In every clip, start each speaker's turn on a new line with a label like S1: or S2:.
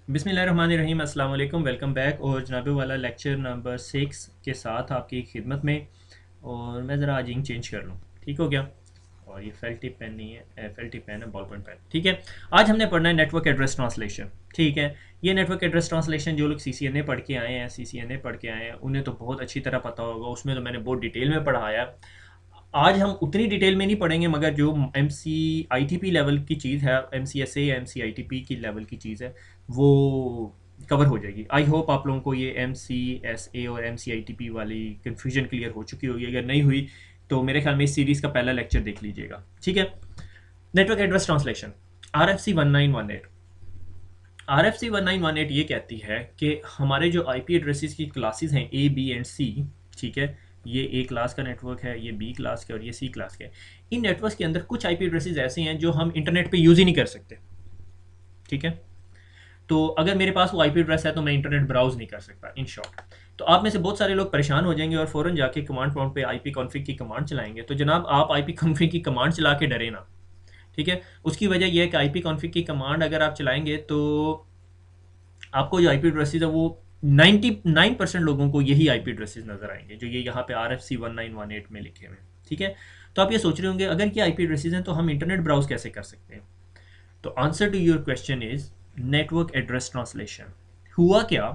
S1: बिस्मिल्लाहिर्रहमानिर्रहीम, अस्सलाम वालेकुम, वेलकम बैक। और जनाबे वाला लेक्चर नंबर 6 के साथ आपकी खिदमत में। और मैं ज़रा आज इंक चेंज कर लूँ, ठीक हो गया। और ये फेल टिप पेन नहीं है, फेल टिप पेन है, बॉल पॉइंट पेन, ठीक है। आज हमने पढ़ना है नेटवर्क एड्रेस ट्रांसलेशन, ठीक है। ये नेटवर्क एड्रेस ट्रांसलेशन जो लोग CCNA पढ़ के आए हैं, CCNA पढ़ के आए हैं, उन्हें तो बहुत अच्छी तरह पता होगा। उसमें तो मैंने बहुत डिटेल में पढ़ाया है। आज हम उतनी डिटेल में नहीं पढ़ेंगे, मगर जो MCITP लेवल की चीज़ है, MCSA या MCITP की लेवल की चीज़ है, वो कवर हो जाएगी। आई होप आप लोगों को ये MCSA और MCITP वाली कन्फ्यूजन क्लियर हो चुकी होगी। अगर नहीं हुई तो मेरे ख्याल में इस सीरीज़ का पहला लेक्चर देख लीजिएगा, ठीक है। Network address translation, RFC 1918। RFC 1918 ये कहती है कि हमारे जो IP एड्रेसेस की क्लासेस हैं A, B एंड C, ठीक है। ये A क्लास का नेटवर्क है, ये B क्लास का और ये C क्लास का है। इन नेटवर्क्स के अंदर कुछ IP एड्रेसेस ऐसे हैं जो हम इंटरनेट पे यूज़ ही नहीं कर सकते, ठीक है। तो अगर मेरे पास वो IP एड्रेस है तो मैं इंटरनेट ब्राउज नहीं कर सकता, इन शॉर्ट। तो आप में से बहुत सारे लोग परेशान हो जाएंगे और फ़ौरन जाके कमांड प्रॉम्प्ट पे IP कॉन्फ़िग की कमांड चलाएंगे। तो जनाब, आप IP कॉन्फ़िग की कमांड चला के डरे ना, ठीक है। उसकी वजह यह है कि IP कॉन्फ़िग की कमांड अगर आप चलाएंगे तो आपको जो IP एड्रेसेस है वो 99% लोगों को यही IP एड्रेसेस नज़र आएंगे जो ये यहाँ पे RFC 1918 में लिखे हुए हैं, ठीक है। तो आप ये सोच रहे होंगे, अगर ये IP एड्रेसेस हैं तो हम इंटरनेट ब्राउज कैसे कर सकते हैं। तो answer to your question is network address translation. हुआ क्या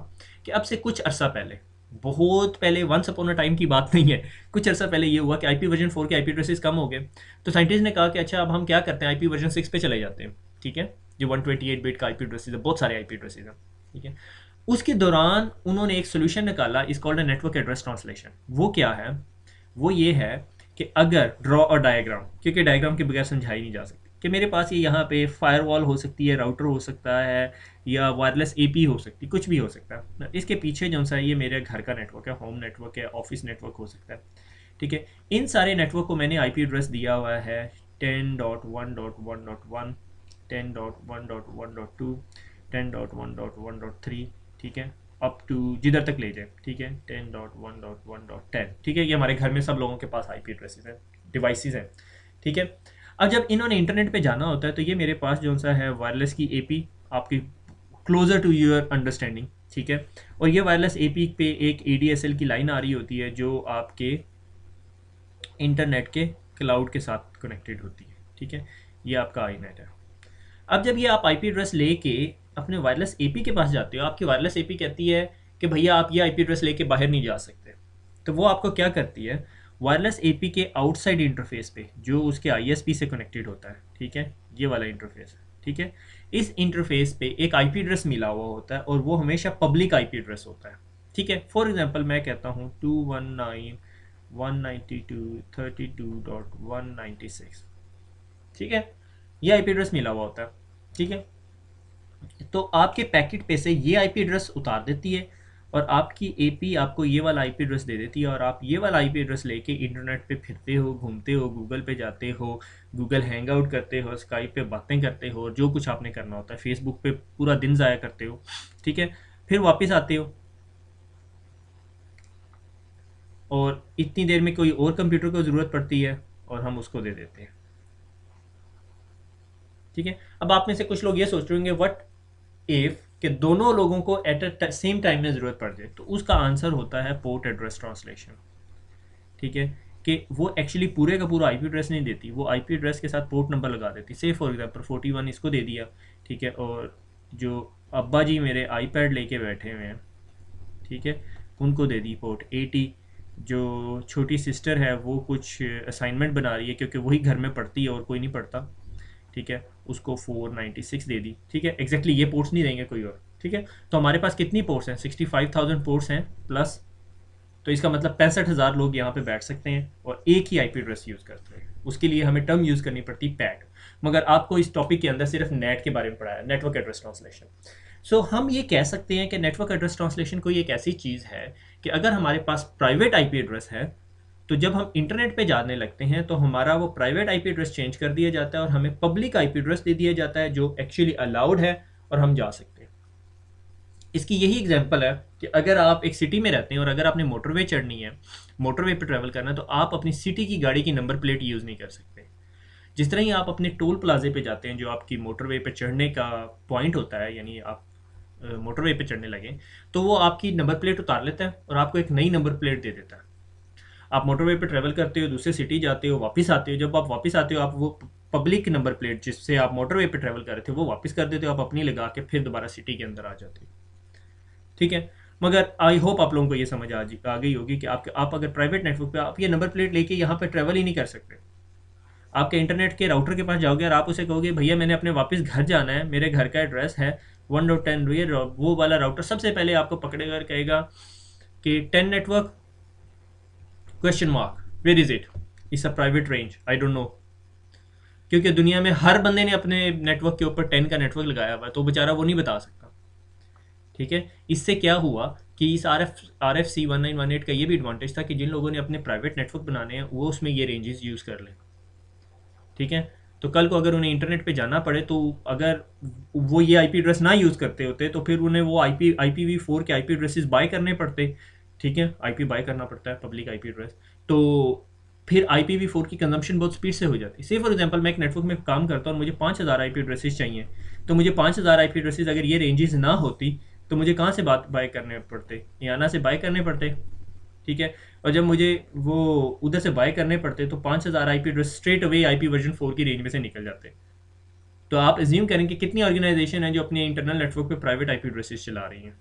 S1: कि अब से कुछ अरसा पहले, बहुत पहले, वंस अपॉन अ टाइम की बात नहीं है, कुछ अरसा पहले ये हुआ कि IP वर्जन 4 के IP एड्रेसेस कम हो गए। तो साइंटिस्ट ने कहा कि अच्छा, अब हम क्या करते हैं, IP वर्जन 6 पे चले जाते हैं, ठीक है। जो 128 बिट का IP एड्रेसेस है, बहुत सारे IP एड्रेसेस हैं, ठीक है। उसके दौरान उन्होंने एक सोल्यूशन निकाला, इस कॉल्ड नेटवर्क एड्रेस ट्रांसलेशन। वो क्या है? वो ये है कि अगर ड्रॉ और डायग्राम, क्योंकि डायग्राम के बगैर समझाई नहीं जा सकती, कि मेरे पास ये यहाँ पे फायरवॉल हो सकती है, राउटर हो सकता है, या वायरलेस AP हो सकती है, कुछ भी हो सकता है। इसके पीछे जो सा ये मेरे घर का नेटवर्क है, होम नेटवर्क है, ऑफिस नेटवर्क हो सकता है, ठीक है। इन सारे नेटवर्क को मैंने IP एड्रेस दिया हुआ है 10.1.1.1, 10.1.1.2, 10.1.1.3, ठीक है, अप टू जिधर तक ले जाए, ठीक है, 10.1.1.10, ठीक है। ये हमारे घर में सब लोगों के पास IP एड्रेसेस हैं, डिवाइसेस हैं, ठीक है। अब जब इन्होंने इंटरनेट पे जाना होता है तो ये मेरे पास जो सा है वायरलेस की AP, आपकी क्लोजर टू योर अंडरस्टैंडिंग, ठीक है। और ये वायरलेस AP पे एक ADSL की लाइन आ रही होती है जो आपके इंटरनेट के क्लाउड के साथ कनेक्टेड होती है, ठीक है। ये आपका INET है। अब जब ये आप IP एड्रेस लेके अपने वायरलेस AP के पास जाते हो, आपकी वायरलेस AP कहती है कि भैया आप ये IP एड्रेस लेके बाहर नहीं जा सकते। तो वो आपको क्या करती है, वायरलेस AP के आउटसाइड इंटरफेस पे जो उसके ISP से कनेक्टेड होता है, ठीक है, ये वाला इंटरफेस है, ठीक है। इस इंटरफेस पे एक IP एड्रेस मिला हुआ होता है और वो हमेशा पब्लिक IP एड्रेस होता है, ठीक है। फॉर एग्जांपल मैं कहता हूँ 219.192.32.196, ठीक है। ये IP एड्रेस मिला हुआ होता है, ठीक है। तो आपके पैकेट पे से ये IP एड्रेस उतार देती है और आपकी AP आपको ये वाला IP एड्रेस दे देती है, और आप ये वाला IP एड्रेस लेके इंटरनेट पे फिरते हो, घूमते हो, गूगल पे जाते हो, गूगल हैंग आउट करते हो, स्काइप पे बातें करते हो, जो कुछ आपने करना होता है, फेसबुक पे पूरा दिन ज़ाया करते हो, ठीक है। फिर वापस आते हो और इतनी देर में कोई और कंप्यूटर को ज़रूरत पड़ती है और हम उसको दे देते हैं, ठीक है। अब आप में से कुछ लोग ये सोच रहे होंगे, व्हाट इफ कि दोनों लोगों को एट सेम टाइम में ज़रूरत पड़ जाए। तो उसका आंसर होता है पोर्ट एड्रेस ट्रांसलेशन, ठीक है। कि वो एक्चुअली पूरे का पूरा IP एड्रेस नहीं देती, वो IP एड्रेस के साथ पोर्ट नंबर लगा देती। से फॉर एग्जांपल 41 इसको दे दिया, ठीक है। और जो अब्बा जी मेरे iPad लेके बैठे हुए हैं, ठीक है, उनको दे दी पोर्ट 80। जो छोटी सिस्टर है वो कुछ असाइनमेंट बना रही है क्योंकि वही घर में पढ़ती है और कोई नहीं पढ़ता, ठीक है, उसको 496 दे दी, ठीक है। एग्जैक्टली ये पोर्ट्स नहीं देंगे कोई और, ठीक है। तो हमारे पास कितनी पोर्ट्स हैं, 65,000 पोर्ट्स हैं प्लस। तो इसका मतलब 65,000 लोग यहाँ पे बैठ सकते हैं और एक ही IP एड्रेस यूज़ करते हैं। उसके लिए हमें टर्म यूज़ करनी पड़ती पैड। मगर आपको इस टॉपिक के अंदर सिर्फ नेट के बारे में पढ़ाया, नेटवर्क एड्रेस ट्रांसलेशन। सो हम ये कह सकते हैं कि नेटवर्क एड्रेस ट्रांसलेशन कोई एक ऐसी चीज़ है कि अगर हमारे पास प्राइवेट IP एड्रेस है तो जब हम इंटरनेट पे जाने लगते हैं तो हमारा वो प्राइवेट IP एड्रेस चेंज कर दिया जाता है और हमें पब्लिक IP एड्रेस दे दिया जाता है जो एक्चुअली अलाउड है और हम जा सकते हैं। इसकी यही एग्जांपल है कि अगर आप एक सिटी में रहते हैं और अगर आपने मोटरवे चढ़नी है, मोटरवे पे ट्रैवल करना है, तो आप अपनी सिटी की गाड़ी की नंबर प्लेट यूज़ नहीं कर सकते। जिस तरह ही आप अपने टोल प्लाजे पे जाते हैं, जो आपकी मोटरवे पे चढ़ने का पॉइंट होता है, यानी आप मोटरवे पे चढ़ने लगे तो वो आपकी नंबर प्लेट उतार लेता है और आपको एक नई नंबर प्लेट दे देता है। आप मोटरवे पे ट्रैवल करते हो, दूसरे सिटी जाते हो, वापस आते हो, जब आप वापस आते हो आप वो पब्लिक नंबर प्लेट जिससे आप मोटरवे पे ट्रैवल कर रहे थे वो वापस कर देते हो, आप अपनी लगा के फिर दोबारा सिटी के अंदर आ जाते हो। ठीक है, मगर आई होप आप लोगों को ये समझ आ गई होगी कि आप अगर प्राइवेट नेटवर्क पे आप ये नंबर प्लेट लेके यहाँ पे ट्रैवल ही नहीं कर सकते। आपके इंटरनेट के राउटर के पास जाओगे और आप उसे कहोगे भैया मैंने अपने वापस घर जाना है, मेरे घर का एड्रेस है 1.10 रियर, वो वाला राउटर सबसे पहले आपको पकड़ेगा और कहेगा कि 10 network question mark where is it, it's a private range I don't know. क्योंकि दुनिया में हर बंदे ने अपने नेटवर्क के ऊपर 10 का नेटवर्क लगाया हुआ है तो बेचारा वो नहीं बता सकता। ठीक है, इससे क्या हुआ कि इस RFC 1918 का ये भी एडवांटेज था कि जिन लोगों ने अपने प्राइवेट नेटवर्क बनाने हैं वो उसमें ये रेंजेस यूज़ कर लें। ठीक है, तो कल को अगर उन्हें इंटरनेट पे जाना पड़े तो अगर वो ये आईपी एड्रेस ना यूज़ करते होते तो फिर उन्हें वो IPv4 के आईपी एड्रेसेस बाय करने पड़ते। ठीक है, आईपी बाय करना पड़ता है, पब्लिक आईपी एड्रेस, तो फिर IPv4 की कंजम्पशन बहुत स्पीड से हो जाती है। से फॉर एग्जांपल मैं एक नेटवर्क में काम करता हूँ और मुझे 5000 आईपी एड्रेसेस चाहिए, तो मुझे 5000 आईपी एड्रेसेस अगर ये रेंजेस ना होती तो मुझे कहाँ से बात बाय करने पड़ते, याना से बाय करने पड़ते। ठीक है, और जब मुझे वो उधर से बाय करने पड़ते तो 5000 IP address straight away IPv4 की रेंज में से निकल जाते। तो आप एज्यूम करें कि कितनी ऑर्गेनाइजेशन है जो अपने इंटरनल नेटवर्क पे प्राइवेट आईपी एड्रेसेस चला रही हैं।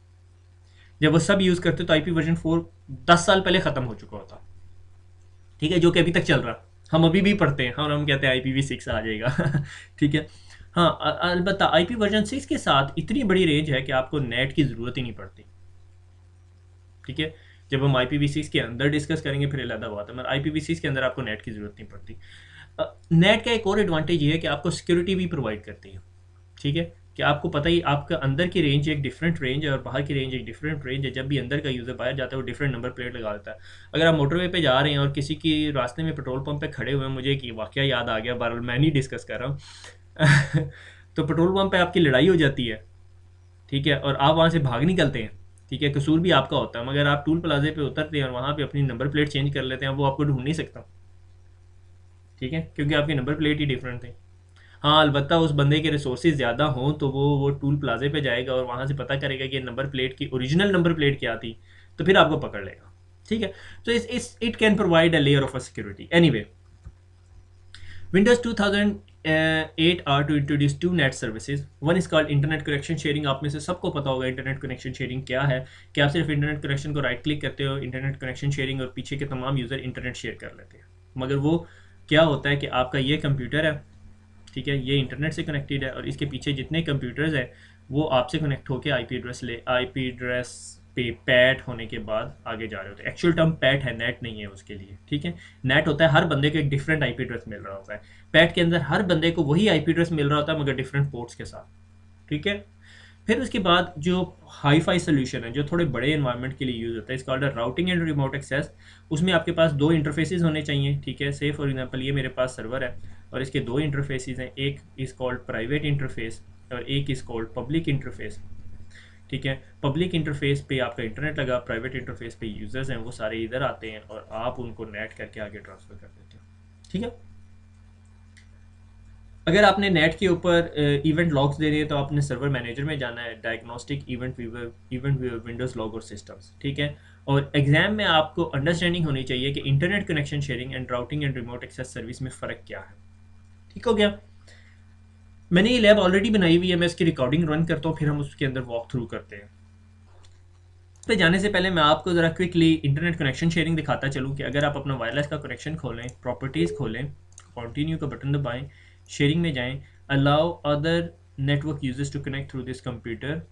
S1: जब वो सब यूज़ करते तो IPv4 10 साल पहले ख़त्म हो चुका होता। ठीक है, जो कि अभी तक चल रहा, हम अभी भी पढ़ते हैं और हम कहते हैं IPv6 आ जाएगा। ठीक है, हाँ अलबत्ता IPv6 के साथ इतनी बड़ी रेंज है कि आपको नेट की ज़रूरत ही नहीं पड़ती। ठीक है, जब हम IPv6 के अंदर डिस्कस करेंगे फिर अलग बात है, मगर IPv6 के अंदर आपको नेट की ज़रूरत नहीं पड़ती। नेट का एक और एडवांटेज ये है कि आपको सिक्योरिटी भी प्रोवाइड करती है। ठीक है, कि आपको पता ही आपका अंदर की रेंज एक डिफरेंट रेंज है और बाहर की रेंज एक डिफरेंट रेंज है। जब भी अंदर का यूज़र बाहर जाता है वो डिफरेंट नंबर प्लेट लगा देता है। अगर आप मोटरवे पे जा रहे हैं और किसी की रास्ते में पेट्रोल पंप पे खड़े हुए हैं, मुझे एक वाकया याद आ गया, बहरहाल मैं नहीं डिस्कस कर रहा हूँ। तो पेट्रोल पंप पे आपकी लड़ाई हो जाती है। ठीक है, और आप वहाँ से भाग निकलते हैं। ठीक है, कसूर भी आपका होता है, मगर आप टूल प्लाजे पे उतरते हैं और वहाँ पे अपनी नंबर प्लेट चेंज कर लेते हैं, वो आपको ढूंढ नहीं सकता। ठीक है, क्योंकि आपकी नंबर प्लेट ही डिफरेंट थी। हाँ अलबत्ता उस बंदे के रिसोर्सेज ज़्यादा हों तो वो टूल प्लाजे पे जाएगा और वहाँ से पता करेगा कि नंबर प्लेट की ओरिजिनल नंबर प्लेट क्या थी, तो फिर आपको पकड़ लेगा। ठीक है, तो it can provide a layer of a security. Anyway, Windows 2008 are to introduce two net services. One is called internet connection sharing. आप में से सबको पता होगा इंटरनेट कनेक्शन शेयरिंग क्या है, कि आप सिर्फ इंटरनेट कनेक्शन को राइट क्लिक करते हो, इंटरनेट कनेक्शन शेयरिंग, और पीछे के तमाम यूज़र इंटरनेट शेयर कर लेते हैं। मगर वो क्या होता है कि आपका ये कंप्यूटर है, ठीक है, ये इंटरनेट से कनेक्टेड है और इसके पीछे जितने कंप्यूटर्स हैं वो आपसे कनेक्ट होकर आईपी एड्रेस पे पैट होने के बाद आगे जा रहे होते हैं। एक्चुअल टर्म पैट है, नेट नहीं है उसके लिए। ठीक है, नेट होता है हर बंदे को एक डिफरेंट आईपी एड्रेस मिल रहा होता है। पैट के अंदर हर बंदे को वही आईपी एड्रेस मिल रहा होता है मगर डिफरेंट पोर्ट्स के साथ। ठीक है, फिर उसके बाद जो हाई फाई सोल्यूशन है जो थोड़े बड़े इन्वायरमेंट के लिए यूज़ होता है, इसका order routing and remote access. उसमें आपके पास दो इंटरफेसेस होने चाहिए। ठीक है, से फॉर एग्जांपल ये मेरे पास सर्वर है और इसके दो इंटरफेसेस हैं, एक इज़ कॉल्ड प्राइवेट इंटरफेस और एक इज़ कॉल्ड पब्लिक इंटरफेस। ठीक है, पब्लिक इंटरफेस पे आपका इंटरनेट लगा, प्राइवेट इंटरफेस पे यूज़र्स हैं वो सारे इधर आते हैं और आप उनको नेट करके आगे ट्रांसफ़र कर देते हो। ठीक है, अगर आपने नेट के ऊपर इवेंट लॉग्स देने हैं तो आपने सर्वर मैनेजर में जाना है, diagnostic event viewer Windows log और सिस्टम्स। ठीक है, और एग्जाम में आपको अंडरस्टैंडिंग होनी चाहिए कि internet connection sharing and routing and remote access service में फ़र्क क्या है। ठीक हो गया, मैंने ये लैब ऑलरेडी बनाई हुई है, मैं इसकी रिकॉर्डिंग रन करता हूँ, फिर हम उसके अंदर वॉक थ्रू करते हैं। पे जाने से पहले मैं आपको ज़रा क्विकली इंटरनेट कनेक्शन शेयरिंग दिखाता चलूँ कि अगर आप अपना वायरलेस का कनेक्शन खोलें, प्रॉपर्टीज़ खोलें, कंटिन्यू का बटन दबाएं, शेयरिंग में जाएं, allow other network users to connect through this computer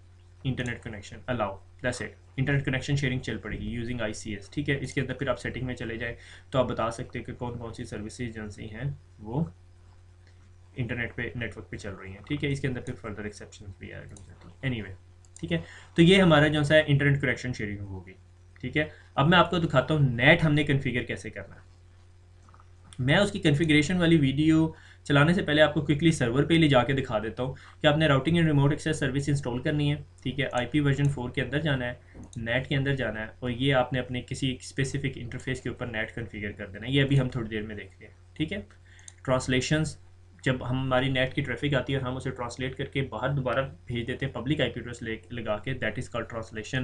S1: internet connection, allow, that's it. Internet connection sharing चल पड़ेगी यूजिंग ICS। ठीक है, इसके अंदर फिर आप सेटिंग में चले जाएँ तो आप बता सकते हैं कि कौन कौन सी सर्विसेज एजेंसी हैं वो इंटरनेट पे नेटवर्क पे चल रही हैं। ठीक है, इसके अंदर फिर फर्दर एक्सेप्शन भी ऐड हो जाती है। एनीवे, ठीक है, तो ये हमारा जो सा है इंटरनेट कनेक्शन शेयरिंग होगी। ठीक है, अब मैं आपको दिखाता हूँ नेट हमने कन्फिगर कैसे करना है। मैं उसकी कन्फिग्रेशन वाली वीडियो चलाने से पहले आपको क्विकली सर्वर पे ले जाके दिखा देता हूँ कि आपने routing and remote access service install करनी है। ठीक है, IPv4 के अंदर जाना है, नेट के अंदर जाना है और ये आपने अपने किसी स्पेसिफिक इंटरफेस के ऊपर नेट कन्फिगर कर देना है। ये अभी हम थोड़ी देर में देखते हैं। ठीक है, ट्रांसलेशंस जब हमारी नेट की ट्रैफिक आती है और हम उसे ट्रांसलेट करके बाहर दोबारा भेज देते हैं पब्लिक आईपी एड्रेस लगा के, that is called translation.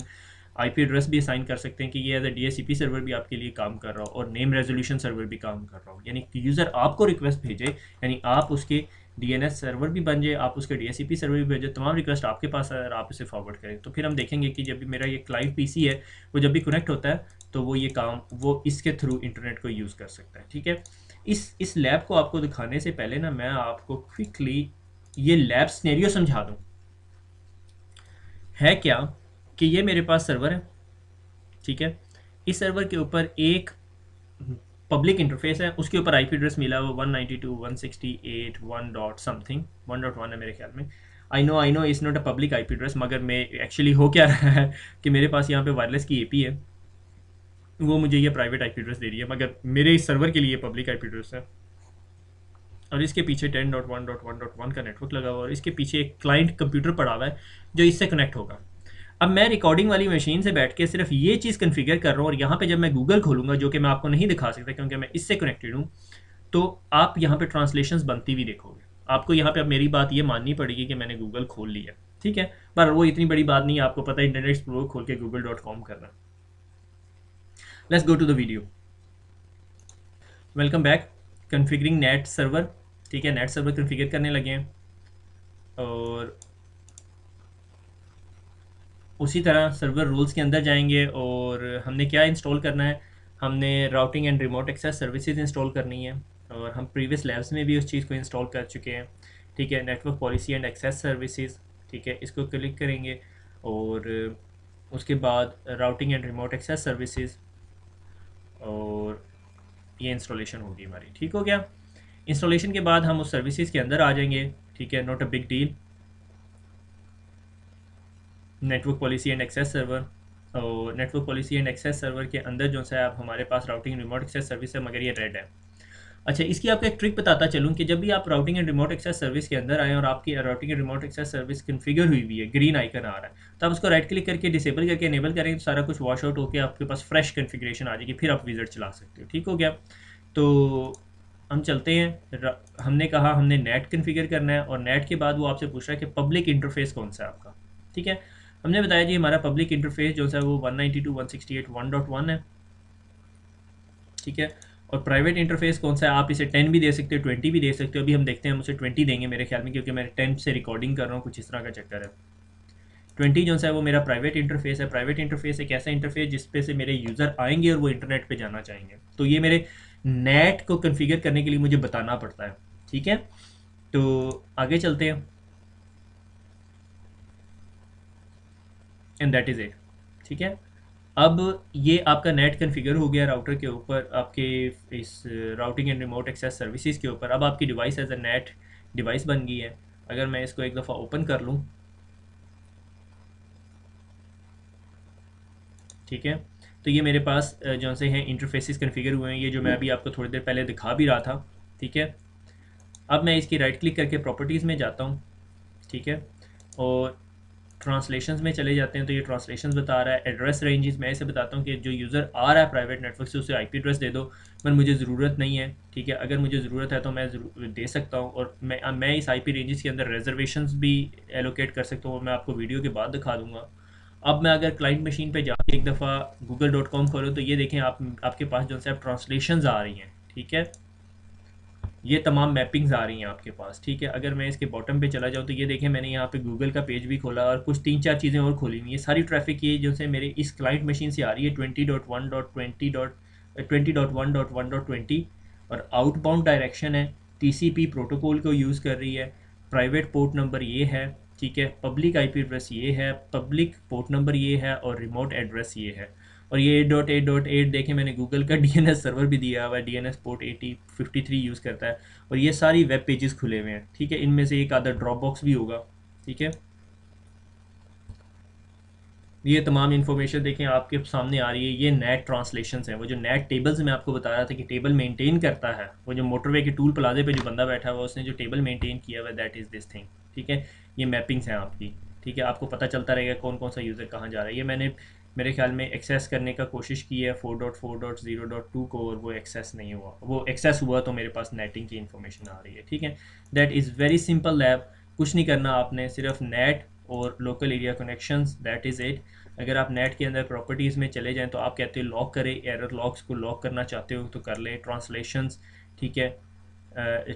S1: IP address भी असाइन कर सकते हैं कि ये एज अ डीएचसीपी सर्वर भी आपके लिए काम कर रहा हो और नेम रेजोल्यूशन सर्वर भी काम कर रहा हो, यानी यूज़र आपको रिक्वेस्ट भेजे, यानी आप उसके डीएनएस सर्वर भी बन जाए, आप उसके डीएचसीपी सर्वर भी भेजे, तमाम रिक्वेस्ट आपके पास आए और आप इसे फॉरवर्ड करें। तो फिर हम देखेंगे कि जब भी मेरा ये क्लाइंट पीसी है वो जब भी कनेक्ट होता है तो वो ये काम वो इसके थ्रू इंटरनेट को यूज़ कर सकता है। ठीक है, इस लैब को आपको दिखाने से पहले ना मैं आपको क्विकली ये लैब सिनेरियो समझा दूँ। है क्या कि ये मेरे पास सर्वर है, ठीक है, इस सर्वर के ऊपर एक पब्लिक इंटरफेस है, उसके ऊपर आईपी एड्रेस मिला वो 192.168.1 डॉट समथिंग 1.1 है मेरे ख्याल में। I know is not a public IP address, मगर मैं एक्चुअली हो क्या रहा है कि मेरे पास यहाँ पे वायरलेस की एपी है, वो मुझे ये प्राइवेट आईपी एड्रेस दे रही है, मगर मेरे इस सर्वर के लिए पब्लिक आईपी एड्रेस है। और इसके पीछे 10.1.1.1 का नेटवर्क लगा हुआ है और इसके पीछे एक क्लाइंट कंप्यूटर पड़ा हुआ है जो इससे कनेक्ट होगा। अब मैं रिकॉर्डिंग वाली मशीन से बैठ के सिर्फ ये चीज़ कन्फिगर कर रहा हूँ और यहाँ पे जब मैं गूगल खोलूँगा, जो कि मैं आपको नहीं दिखा सकता क्योंकि मैं इससे कनेक्टेड हूँ, तो आप यहाँ पे ट्रांसलेशंस बनती भी देखोगे। आपको यहाँ पे अब मेरी बात ये माननी पड़ेगी कि मैंने गूगल खोल लिया, ठीक है, पर वो इतनी बड़ी बात नहीं है, आपको पता है इंटरनेट एक्सप्लोरर खोल के google.com करना। Let's go to the video. Welcome back. Configuring NAT server, ठीक है, नेट सर्वर कन्फिगर करने लगे हैं और उसी तरह सर्वर रूल्स के अंदर जाएंगे और हमने क्या इंस्टॉल करना है, हमने routing and remote access services install करनी है और हम प्रीवियस लैब्स में भी उस चीज़ को इंस्टॉल कर चुके हैं। ठीक है, network policy and access services, ठीक है, इसको क्लिक करेंगे और उसके बाद routing and remote access services और ये इंस्टॉलेशन होगी हमारी। ठीक हो गया, इंस्टॉलेशन के बाद हम उस सर्विसेज के अंदर आ जाएंगे। ठीक है, not a big deal. Network policy and access server, और network policy and access server के अंदर जो सा आप हमारे पास राउटिंग रिमोट एक्सेस सर्विस है, मगर ये रेड है। अच्छा, इसकी आपको एक ट्रिक बताता चलूँ कि जब भी आप routing and remote access service के अंदर आए और आपकी routing and remote access service configure हुई हुई है, ग्रीन आइकन आ रहा है, तो आप उसको राइट क्लिक करके डिसेबल करके इनेबल करेंगे तो सारा कुछ वॉश आउट होकर आपके पास फ्रेश कन्फिग्रेशन आ जाएगी, फिर आप विजिट चला सकते हो। ठीक हो गया, तो हम चलते हैं। हमने कहा हमने नेट कन्फिगर करना है और नेट के बाद वो आपसे पूछ रहा है कि पब्लिक इंटरफेस कौन सा है आपका। ठीक है, हमने बताया जी हमारा पब्लिक इंटरफेस जो सा है वो 192.168.1.1 है। ठीक है, और प्राइवेट इंटरफेस कौन सा है, आप इसे 10 भी दे सकते हो, 20 भी दे सकते हो। अभी हम देखते हैं, हम उसे 20 देंगे मेरे ख्याल में, क्योंकि मैं 10 से रिकॉर्डिंग कर रहा हूँ, कुछ इस तरह का चक्कर है। 20 जो सा है वो मेरा प्राइवेट इंटरफेस है। प्राइवेट इंटरफेस एक ऐसा इंटरफेस जिस पे से मेरे यूज़र आएंगे और वो इंटरनेट पे जाना चाहेंगे, तो ये मेरे नेट को कन्फिगर करने के लिए मुझे बताना पड़ता है। ठीक है, तो आगे चलते हैं एंड दैट इज़ इट। ठीक है, अब ये आपका नेट कन्फिगर हो गया राउटर के ऊपर, आपके इस routing and remote access services के ऊपर। अब आपकी device as a NAT device बन गई है। अगर मैं इसको एक दफ़ा ओपन कर लूँ, ठीक है, तो ये मेरे पास जो से हैं इंटरफेसेस कन्फिगर हुए हैं, ये जो मैं अभी आपको थोड़ी देर पहले दिखा भी रहा था। ठीक है, अब मैं इसकी राइट क्लिक करके प्रॉपर्टीज़ में जाता हूँ। ठीक है, और ट्रांसलेशंस में चले जाते हैं तो ये ट्रांसलेशंस बता रहा है। एड्रेस रेंजेस मैं इसे बताता हूँ कि जो यूज़र आ रहा है प्राइवेट नेटवर्क से उसे आईपी एड्रेस दे दो, पर मुझे ज़रूरत नहीं है। ठीक है, अगर मुझे ज़रूरत है तो मैं ज़रूर दे सकता हूँ और मैं इस आईपी रेंजेस के अंदर रिजर्वेशंस भी एलोकेट कर सकता हूँ और मैं आपको वीडियो के बाद दिखा दूँगा। अब मैं अगर क्लाइंट मशीन पे जाके एक दफ़ा google.com खोलो तो ये देखें आपके पास जो है ट्रांसलेशंस आ रही हैं। ठीक है, ये तमाम मैपिंग्स आ रही हैं आपके पास। ठीक है, अगर मैं इसके बॉटम पे चला जाऊँ तो ये देखें मैंने यहाँ पे गूगल का पेज भी खोला और कुछ 3-4 चीज़ें और खोली हुई हैं। सारी ट्रैफिक ये जो से मेरे इस क्लाइंट मशीन से आ रही है 20.1.20.1.1.20 और आउटबाउंड डायरेक्शन है, टीसीपी प्रोटोकॉल को यूज़ कर रही है, प्राइवेट पोर्ट नंबर ये है। ठीक है, पब्लिक आईपी एड्रेस ये है, पब्लिक पोर्ट नंबर ये है और रिमोट एड्रेस ये है। और ये 8.8.8 देखें मैंने गूगल का डीएनएस सर्वर भी दिया हुआ है, डीएनएस पोर्ट 8053 यूज़ करता है और ये सारी वेब पेजेस खुले हुए हैं। ठीक है, इनमें से एक आधा ड्रॉप बॉक्स भी होगा। ठीक है, ये तमाम इन्फॉर्मेशन देखें आपके सामने आ रही है। ये नेट ट्रांसलेशंस हैं, वो जो नेट टेबल्स मैं आपको बता रहा था कि टेबल मेंटेन करता है, वो जो मोटरवे के टूल प्लाजे पे जो बंदा बैठा हुआ है उसने जो टेबल मेंटेन किया हुआ है, दैट इज़ दिस थिंग। ठीक है, ये मैपिंग्स हैं आपकी। ठीक है, आपको पता चलता रहेगा कौन कौन सा यूज़र कहाँ जा रहा है। ये मैंने मेरे ख्याल में एक्सेस करने का कोशिश की है 4.4.0.2 को, और वो एक्सेस नहीं हुआ। वो एक्सेस हुआ तो मेरे पास नेटिंग की इन्फॉर्मेशन आ रही है, ठीक है। That is very simple lab, कुछ नहीं करना आपने, सिर्फ नेट और local area connections, that is it. अगर आप नेट के अंदर प्रॉपर्टीज़ में चले जाएँ तो आप कहते हो लॉक करें, एरर लॉक्स को लॉक करना चाहते हो तो कर ले, ट्रांसलेशंस, ठीक है।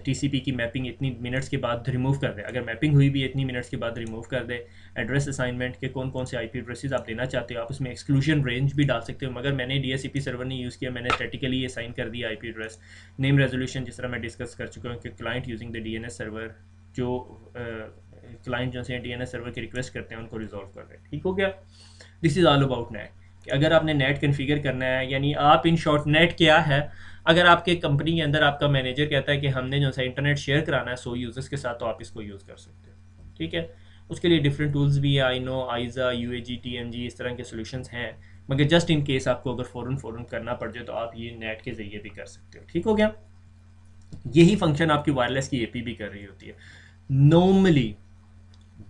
S1: टीसीपी की मैपिंग इतनी मिनट्स के बाद रिमूव कर दे, अगर मैपिंग हुई भी इतनी मिनट्स के बाद रिमूव कर दे। एड्रेस असाइनमेंट के कौन कौन से आईपी एड्रेसेस आप लेना चाहते हो, आप उसमें एक्सक्लूजन रेंज भी डाल सकते हो, मगर मैंने डीएससीपी सर्वर नहीं यूज़ किया, मैंने स्टैटिकली असाइन कर दिया आईपी एड्रेस। नेम रेजोल्यूशन जिस तरह मैं डिस्कस कर चुका हूँ कि client using the DNS server, जो क्लाइंट जो से डीएनएस सर्वर की रिक्वेस्ट करते हैं उनको रिजॉल्व कर रहे हैं, ठीक हो गया। This is all about net. कि अगर आपने नेट कन्फिगर करना है, यानी आप इन शॉर्ट, नेट क्या है, अगर आपके कंपनी के अंदर आपका मैनेजर कहता है कि हमने जो सा इंटरनेट शेयर कराना है 100 यूज़र्स के साथ, तो आप इसको यूज़ कर सकते हो, ठीक है। उसके लिए डिफरेंट टूल्स भी है, आई नो, आइजा, यूएजी, टीएमजी, इस तरह के सोल्यूशंस हैं, मगर जस्ट इन केस आपको अगर फ़ौरन करना पड़ जाए तो आप ये नेट के ज़रिए भी कर सकते हो, ठीक हो गया। यही फंक्शन आपकी वायरलेस की एपी भी कर रही होती है। नॉर्मली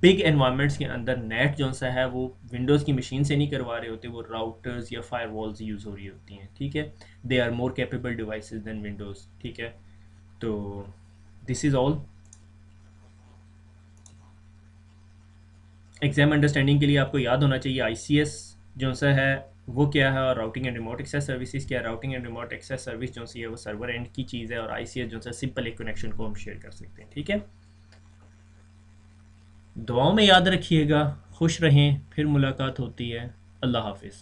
S1: बिग एनवायरनमेंट्स के अंदर नेट जो सा है वो विंडोज़ की मशीन से नहीं करवा रहे होते, वो राउटर्स या फायरवॉल्स यूज़ हो रही होती हैं, ठीक है। They are more capable devices than Windows, ठीक है। तो this is all. Exam understanding के लिए आपको याद होना चाहिए आईसीएस जो सा है वो क्या है, और routing and remote access services क्या है। Routing and remote access service जो सी है वो सर्वर एंड की चीज़ है, और आईसीएस जो सा सिंपल एक कनेक्शन को हम शेयर कर सकते हैं, ठीक है। दुआओं में याद रखिएगा, खुश रहें, फिर मुलाकात होती है। अल्लाह हाफिज़।